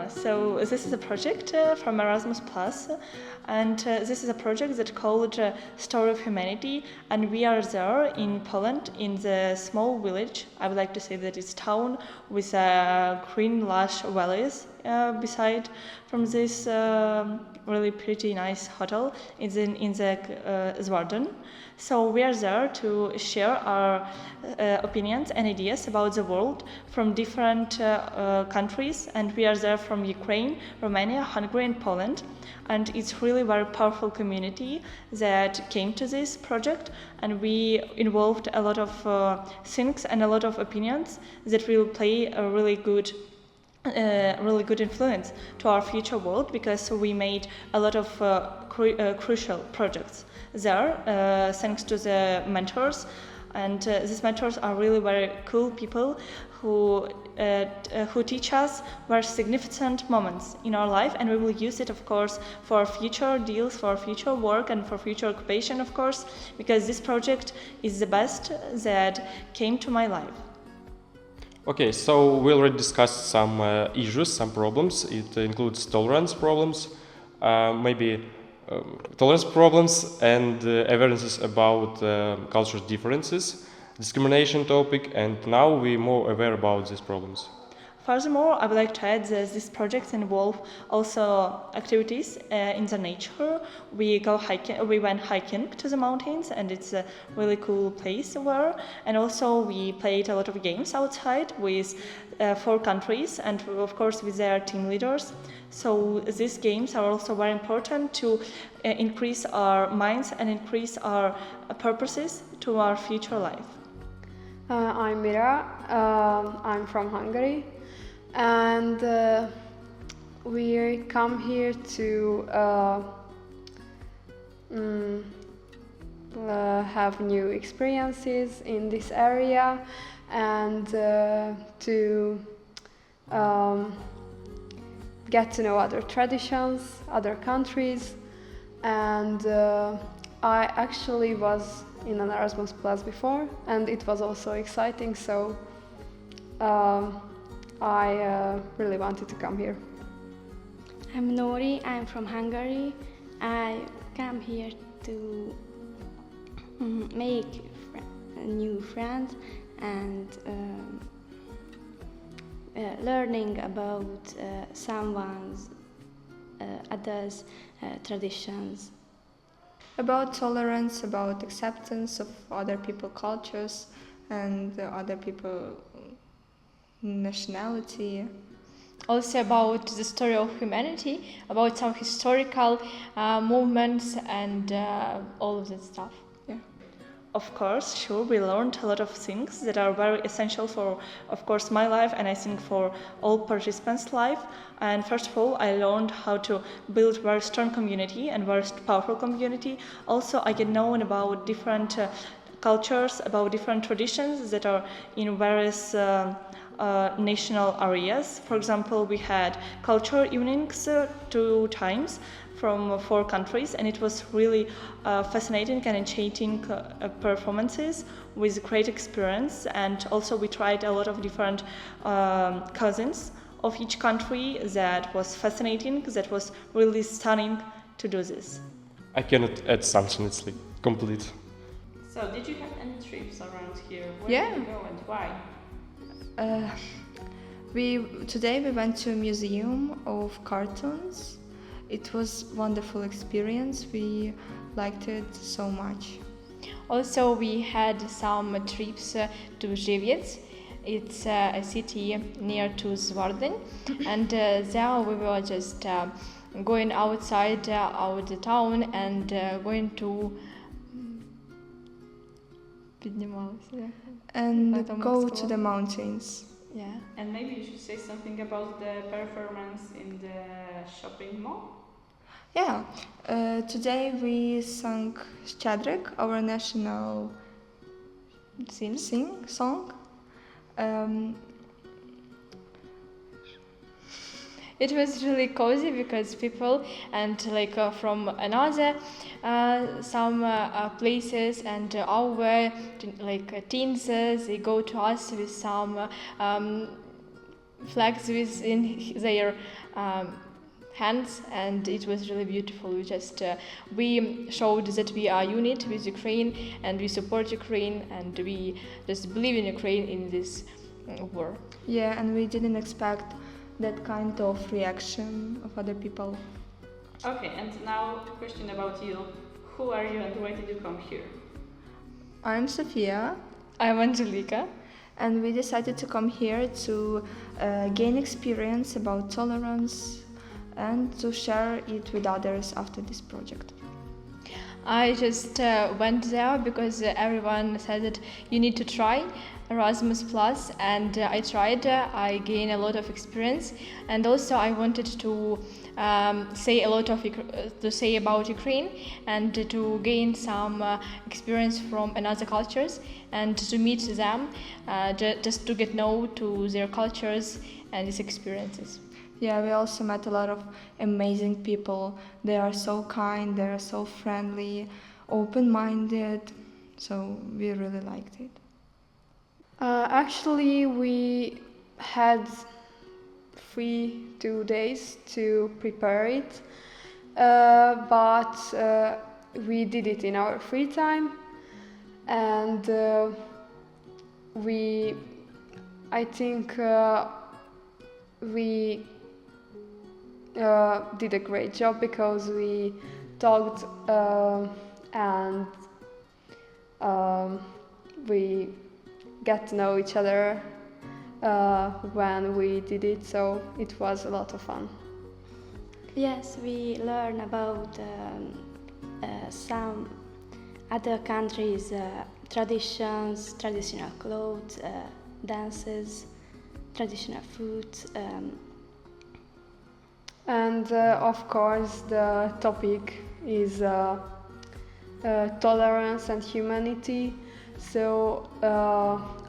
So this is a project from Erasmus Plus, and this is a project that called Story of Humanity, and we are there in Poland in the small village. I would like to say that it's town with green lush valleys beside from this really pretty nice hotel. It's in the Zwarden. So we are there to share our opinions and ideas about the world from different countries, and we are there from Ukraine, Romania, Hungary, and Poland. And it's really very powerful community that came to this project, and we involved a lot of things and a lot of opinions that will play a really good influence to our future world, because we made a lot of crucial projects there thanks to the mentors, and these mentors are really very cool people who teach us very significant moments in our life, and we will use it, of course, for future deals, for future work, and for future occupation, of course, because this project is the best that came to my life. Okay, so we already discussed some issues, some problems. It includes tolerance problems, maybe tolerance problems and awarenesses about cultural differences, discrimination topic, and now we're more aware about these problems. Furthermore, I would like to add that these projects involve also activities in the nature. We went hiking to the mountains, and it's a really cool place where. And also we played a lot of games outside with 4 countries, and of course with their team leaders. So these games are also very important to increase our minds and increase our purposes to our future life. I'm Mira. I'm from Hungary, and we come here to have new experiences in this area, and to get to know other traditions, other countries, and I actually was in an Erasmus Plus before, and it was also exciting, so I really wanted to come here. I'm Nori, I'm from Hungary. I come here to make new friends and learning about someone's others' traditions. About tolerance, about acceptance of other people's cultures and other people's nationality. Also about the story of humanity, about some historical movements and all of that stuff. Yeah. Of course, sure, we learned a lot of things that are very essential for, of course, my life, and I think for all participants' life. And first of all, I learned how to build very strong community and very powerful community. Also, I get known about different cultures, about different traditions that are in various national areas. For example, we had culture evenings 2 times from 4 countries, and it was really fascinating and enchanting performances with great experience. And also we tried a lot of different cuisines of each country. That was fascinating, that was really stunning to do this. I cannot add something, it's like complete. So did you have any trips around here? Where Yeah. did you go and why? Today we went to a museum of cartoons. It was wonderful experience. We liked it so much. Also, we had some trips to Żywiec. It's a city near to Zwarden, and there we were just going outside out the town and going to And go to the mountains. Yeah. And maybe you should say something about the performance in the shopping mall. Yeah, today we sang Szczadrek, our national song. It was really cozy because people and from another some places and our teens they go to us with some flags within their hands, and it was really beautiful. We showed that we are unit with Ukraine and we support Ukraine and we just believe in Ukraine in this war. Yeah, and we didn't expect that kind of reaction of other people. Okay, and now a question about you. Who are you and why did you come here? I'm Sofia, I'm Angelica. and we decided to come here to gain experience about tolerance and to share it with others after this project. I just went there because everyone said that you need to try Erasmus Plus, and I tried. I gained a lot of experience, and also I wanted to say a lot of to say about Ukraine and to gain some experience from another cultures and to meet them, just to get know to their cultures and these experiences. Yeah, we also met a lot of amazing people. They are so kind, they are so friendly, open-minded, so we really liked it. Actually, we had 2 days to prepare it, but we did it in our free time, and I think we did a great job because we talked and we got to know each other when we did it, so it was a lot of fun. Yes, we learn about some other countries' traditions, traditional clothes, dances, traditional food. And of course, the topic is tolerance and humanity. So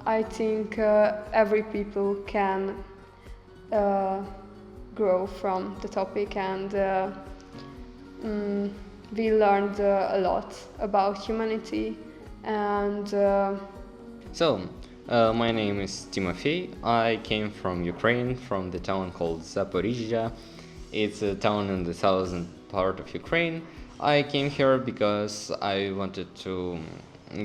I think every people can grow from the topic, and we learned a lot about humanity. And my name is Timofey. I came from Ukraine, from the town called Zaporizhzhia. It's a town in the southern part of Ukraine. I came here because I wanted to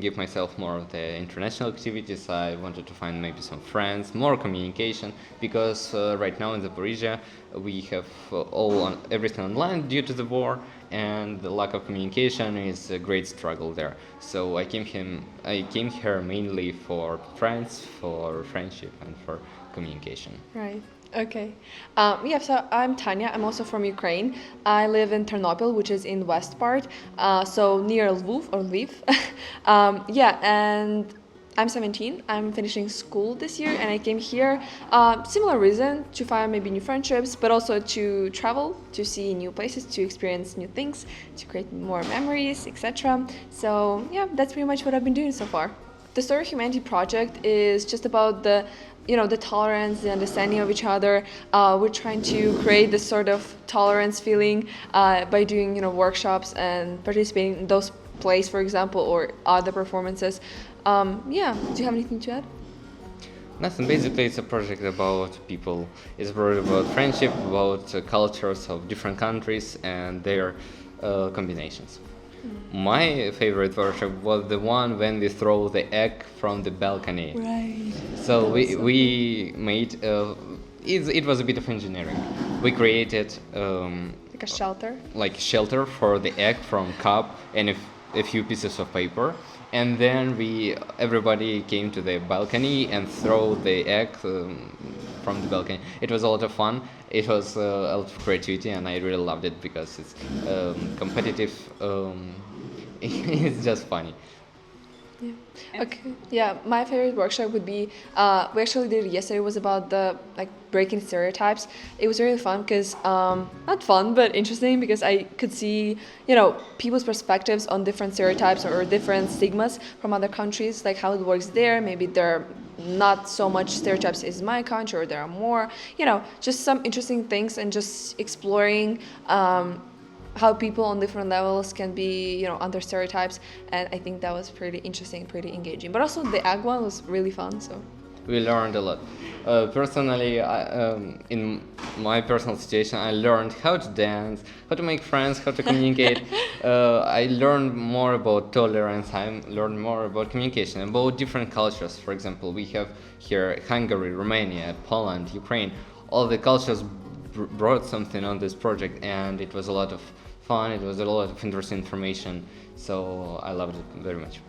give myself more of the international activities. I wanted to find maybe some friends, more communication, because right now in Zaporizhzhia we have everything online due to the war, and the lack of communication is a great struggle there. So I came here mainly for friends, for friendship, and for communication. Right. Okay. So I'm Tanya. I'm also from Ukraine. I live in Ternopil, which is in west part, so near Lviv or Lviv. And I'm 17. I'm finishing school this year, and I came here, similar reason, to find maybe new friendships, but also to travel, to see new places, to experience new things, to create more memories, etc. So yeah, that's pretty much what I've been doing so far. The Story of Humanity project is just about the tolerance, the understanding of each other. We're trying to create this sort of tolerance feeling by doing, workshops and participating in those plays, for example, or other performances. Do you have anything to add? Nothing. Basically, it's a project about people. It's a project about friendship, about cultures of different countries and their combinations. My favorite workshop was the one when we throw the egg from the balcony. Right. So we made it was a bit of engineering. We created Like a shelter? like shelter for the egg from cup and a few pieces of paper, and then everybody came to the balcony and throw the egg from the balcony. It was a lot of fun. It was a lot of creativity, and I really loved it because it's competitive. It's just funny. Yeah. Okay. Yeah, my favorite workshop would be we actually did it yesterday. It was about the breaking stereotypes. It was really fun because not fun but interesting, because I could see people's perspectives on different stereotypes or different stigmas from other countries, like how it works there. Maybe there are not so much stereotypes as my country, or there are more. Just some interesting things, and just exploring how people on different levels can be, under stereotypes, and I think that was pretty interesting, pretty engaging. But also the egg one was really fun. So, we learned a lot. Personally, in my personal situation, I learned how to dance, how to make friends, how to communicate. I learned more about tolerance. I learned more about communication, about different cultures. For example, we have here Hungary, Romania, Poland, Ukraine. All the cultures brought something on this project, and it was a lot of fun. It was a lot of interesting information. So I loved it very much.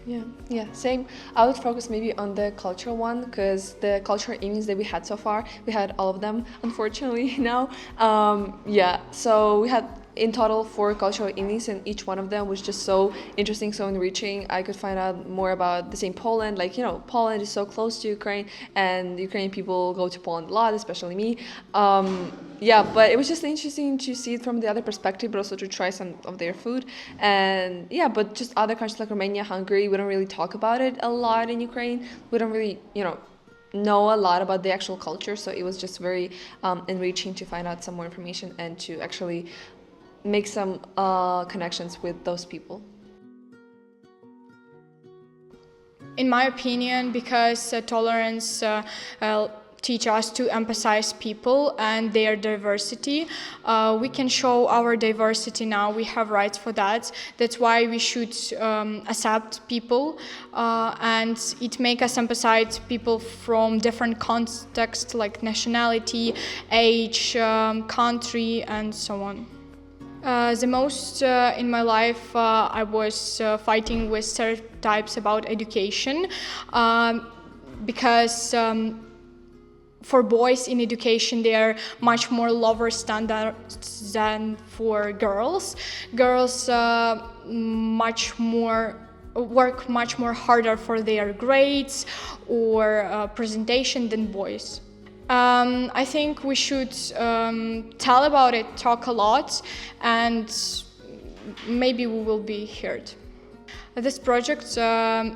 Yeah, same. I would focus maybe on the cultural one because the cultural evenings that we had so far, we had all of them, unfortunately, now. So we had in total 4 cultural evenings, and each one of them was just so interesting, so enriching. I could find out more about the same Poland. Like, you know, Poland is so close to Ukraine, and Ukrainian people go to Poland a lot, especially me. But it was just interesting to see it from the other perspective, but also to try some of their food. And but just other countries like Romania, Hungary, we don't really talk about it a lot in Ukraine. We don't really, know a lot about the actual culture, so it was just very enriching to find out some more information and to actually make some connections with those people. In my opinion, because tolerance teach us to emphasize people and their diversity. We can show our diversity now. We have rights for that. That's why we should accept people, and it make us emphasize people from different contexts like nationality, age, country, and so on. The most in my life I was fighting with stereotypes about education because for boys in education they are much more lower standards than for girls. Girls work much more harder for their grades or presentation than boys. I think we should tell about it, talk a lot, and maybe we will be heard. This project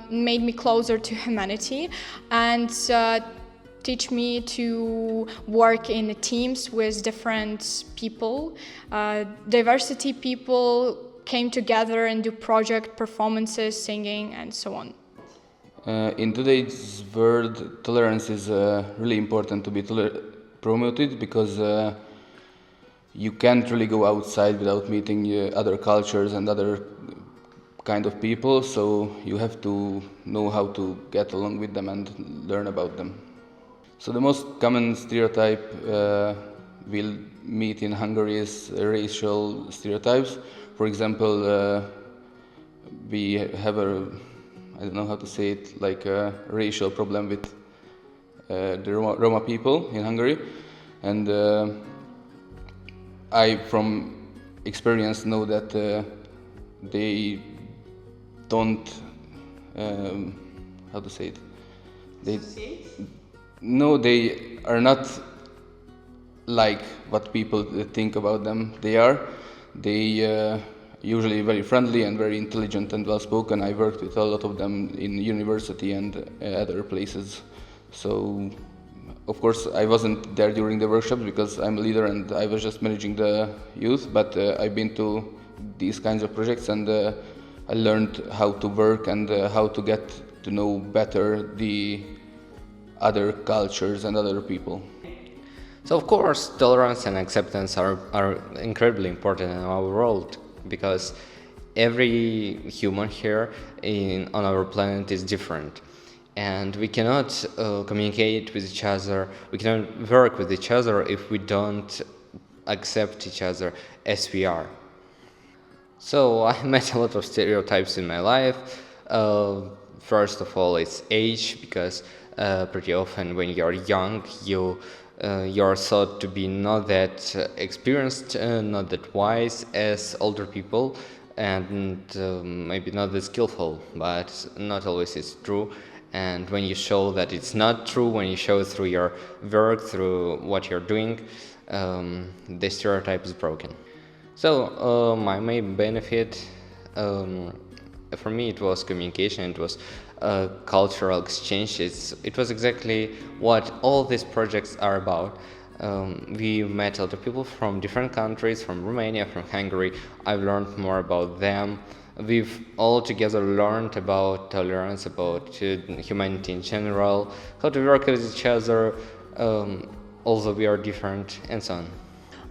made me closer to humanity and teach me to work in teams with different people. Diversity people came together and do project performances, singing, and so on. In today's world, tolerance is really important to be promoted because you can't really go outside without meeting other cultures and other kind of people, so you have to know how to get along with them and learn about them. So the most common stereotype we'll meet in Hungary is racial stereotypes. For example, we have I don't know how to say it, like a racial problem with the Roma people in Hungary. And I, from experience, know that they don't, how to say it? They are not like what people think about them. They usually very friendly and very intelligent and well-spoken. I worked with a lot of them in university and other places. So, of course, I wasn't there during the workshops because I'm a leader and I was just managing the youth, but I've been to these kinds of projects and I learned how to work and how to get to know better the other cultures and other people. So, of course, tolerance and acceptance are incredibly important in our world, because every human here on our planet is different, and we cannot communicate with each other, we cannot work with each other if we don't accept each other as we are. So I met a lot of stereotypes in my life. First of all, it's age, because pretty often when you're young, you're thought to be not that experienced, not that wise as older people, and maybe not that skillful, but not always it's true. And when you show that it's not true, when you show through your work, through what you're doing, the stereotype is broken. So my main benefit, for me, it was communication. It was cultural exchange. It was exactly what all these projects are about. We met a lot of people from different countries, from Romania, from Hungary. I've learned more about them. We've all together learned about tolerance, about humanity in general, how to work with each other, although we are different, and so on.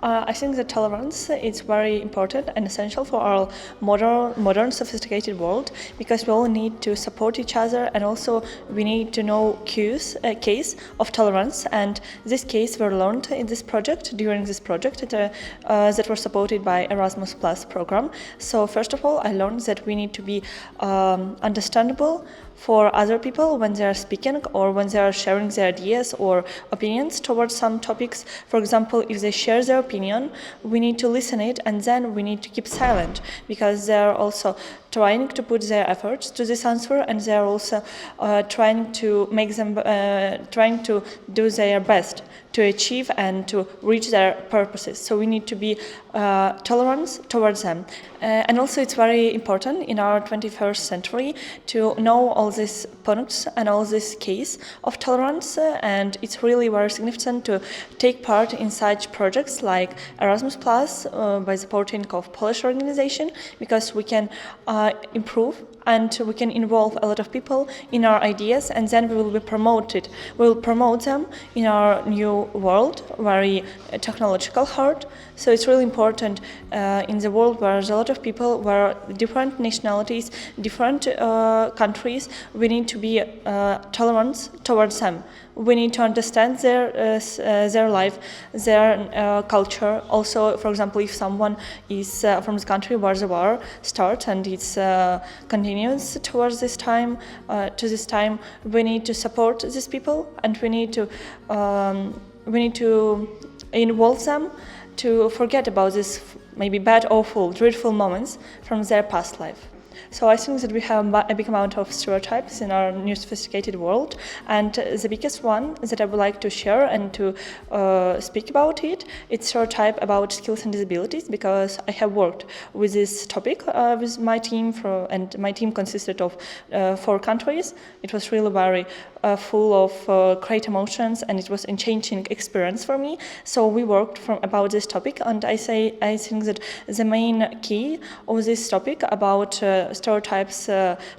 I think that tolerance is very important and essential for our modern sophisticated world, because we all need to support each other, and also we need to know case of tolerance. And this case were learned in this project, during this project that were supported by Erasmus Plus program. So first of all, I learned that we need to be understandable for other people when they are speaking or when they are sharing their ideas or opinions towards some topics. For example, if they share their opinion, we need to listen it, and then we need to keep silent, because they are also trying to put their efforts to this answer, and they are also trying to do their best to achieve and to reach their purposes. So we need to be tolerant towards them. And also it's very important in our 21st century to know all these points and all this case of tolerance, and it's really very significant to take part in such projects like Erasmus Plus by supporting of Polish organization, because we can improve and we can involve a lot of people in our ideas, and then we will be promoted. We will promote them in our new world, very technological hard. So it's really important in the world where there's a lot of people, where different nationalities, different countries, we need to be tolerant towards them. We need to understand their life, their culture. Also, for example, if someone is from this country where the war starts and it's continues towards this time, we need to support these people, and we need to involve them to forget about this maybe bad, awful, dreadful moments from their past life. So I think that we have a big amount of stereotypes in our new sophisticated world, and the biggest one that I would like to share and to speak about it's stereotype about skills and disabilities, because I have worked with this topic with my team, and my team consisted of 4 countries. It was really very full of great emotions, and it was a changing experience for me. So we worked about this topic, and I think that the main key of this topic about stereotypes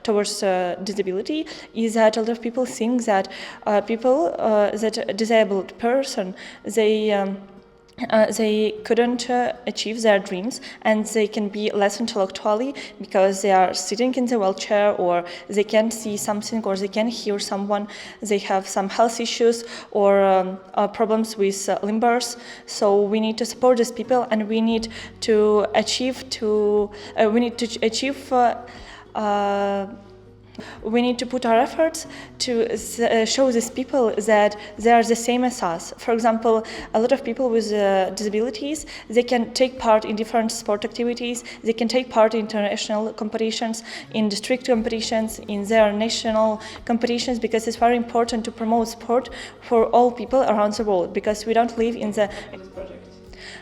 towards disability is that a lot of people think that that disabled person, they couldn't achieve their dreams, and they can be less intellectually because they are sitting in the wheelchair, or they can't see something, or they can't hear someone. They have some health issues or problems with limbs. So we need to support these people, and we need to achieve we need to put our efforts to show these people that they are the same as us. For example, a lot of people with disabilities, they can take part in different sport activities, they can take part in international competitions, in district competitions, in their national competitions, because it's very important to promote sport for all people around the world, because we don't live in the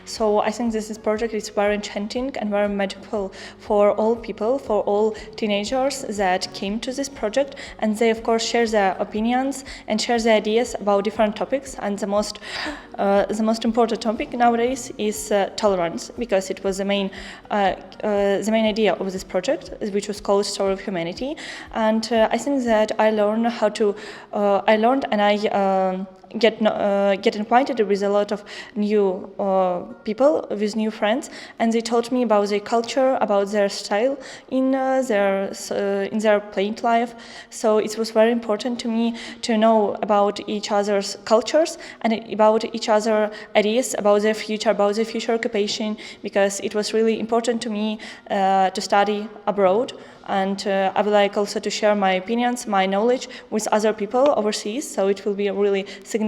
So I think this project is very enchanting and very magical for all people, for all teenagers that came to this project, and they of course share their opinions and share their ideas about different topics. And the most important topic nowadays is tolerance, because it was the main idea of this project, which was called Story of Humanity. And I think that I learned get acquainted with a lot of new people, with new friends, and they told me about their culture, about their style in their playing life. So it was very important to me to know about each other's cultures and about each other's ideas about their future occupation, because it was really important to me to study abroad. And I would like also to share my opinions, my knowledge with other people overseas. So it will be a really significant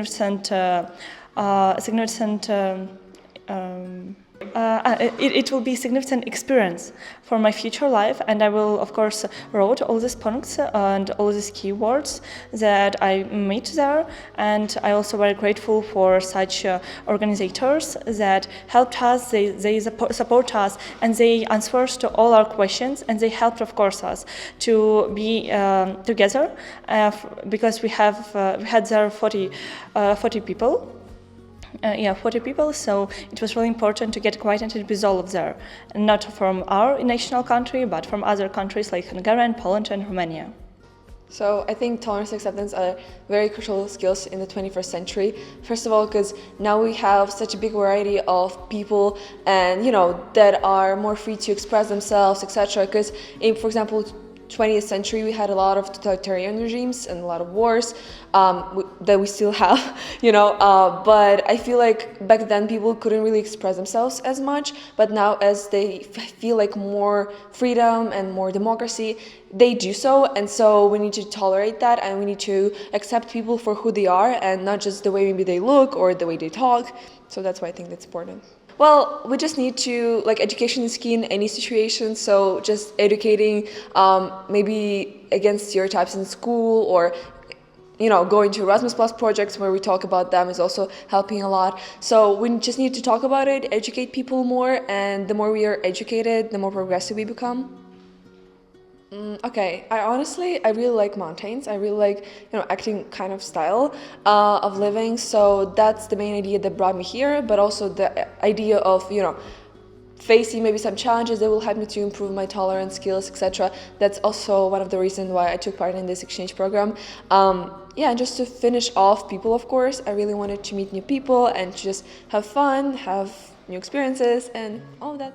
it will be a significant experience for my future life, and I will of course wrote all these points and all these keywords that I meet there. And I also very grateful for such organizers that helped us, they support us, and they answers to all our questions, and they helped of course us to be together because we had there 40 people. 40 people, so it was really important to get acquainted with all of them, not from our national country, but from other countries like Hungary, Poland and Romania. So I think tolerance and acceptance are very crucial skills in the 21st century. First of all, because now we have such a big variety of people and, that are more free to express themselves, etc. Because in, for example, 20th century, we had a lot of totalitarian regimes and a lot of wars that we still have, but I feel like back then people couldn't really express themselves as much, but now as they feel like more freedom and more democracy, they do so, and so we need to tolerate that and we need to accept people for who they are and not just the way maybe they look or the way they talk. So that's why I think that's important. Well, we just need to, education is key in any situation, so just educating maybe against stereotypes in school or, going to Erasmus Plus projects where we talk about them is also helping a lot. So we just need to talk about it, educate people more, and the more we are educated, the more progressive we become. Okay, I really like mountains. I really like, acting kind of style of living. So that's the main idea that brought me here, but also the idea of, facing maybe some challenges that will help me to improve my tolerance skills, etc. That's also one of the reasons why I took part in this exchange program. And just to finish off people, of course, I really wanted to meet new people and to just have fun, have new experiences and all of that.